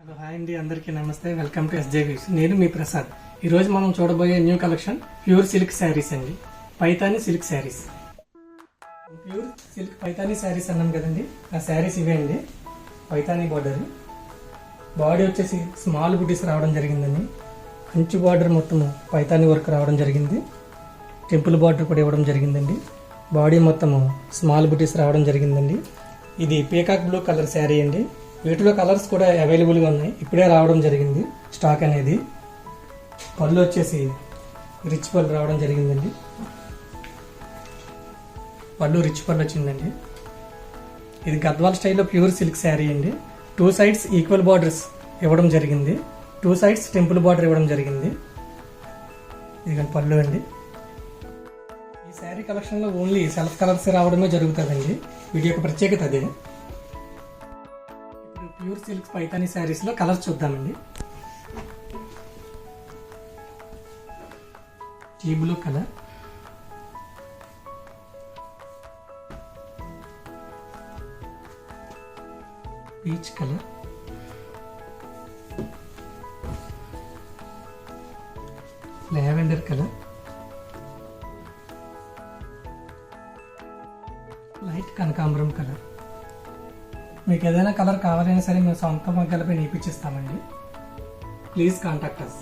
Hello hi అండి, అందరికీ నమస్తే. Welcome to SJ views. నేను మీ ప్రసాద్. ఈరోజు మనం చూడబోయే new collection pure silk sarees అండి. Paithani silk sarees. Pure silk Paithani sarees అన్నాం కదండి, ఆ శారీస్ ఇవే అండి. పైతాని బార్డర్, బాడీ వచ్చేసి స్మాల్ బుటీస్ రావడం జరిగిందండి. కంచి బార్డర్ మొత్తం పైతాని వర్క్ రావడం జరిగింది. టెంపుల్ బార్డర్ కూడా ఇవ్వడం జరిగిందండి. బాడీ మొత్తము స్మాల్ బుటీస్ రావడం జరిగిందండి. ఇది పీకాక్ బ్లూ కలర్ శారీ అండి. వీటిలో కలర్స్ కూడా అవైలబుల్గా ఉన్నాయి, ఇప్పుడే రావడం జరిగింది స్టాక్ అనేది. పళ్ళు వచ్చేసి రిచ్ పళ్ళు రావడం జరిగిందండి. పళ్ళు రిచ్ పళ్ళు వచ్చిందండి. ఇది గద్వాల్ స్టైల్లో ప్యూర్ సిల్క్ శారీ అండి. 2 సైడ్స్ ఈక్వల్ బార్డర్స్ ఇవ్వడం జరిగింది. 2 సైడ్స్ టెంపుల్ బార్డర్ ఇవ్వడం జరిగింది. ఇది పళ్ళు అండి. ఈ శారీ కలెక్షన్లో ఓన్లీ సెల్ఫ్ కలర్స్ రావడమే జరుగుతుందండి. వీటి యొక్క ప్రత్యేకత అదే. ఇప్పుడు ప్యూర్ సిల్క్ పైతాని శారీస్లో కలర్స్ చూద్దామండి. ఈ blue colour, peach colour, lavender colour, light కనకాంబరం కలర్. మీకు ఏదైనా కలర్ కావాలైనా సరే మేము సొంత మగ్గలపై నేర్పించిస్తామండి. Please contact us.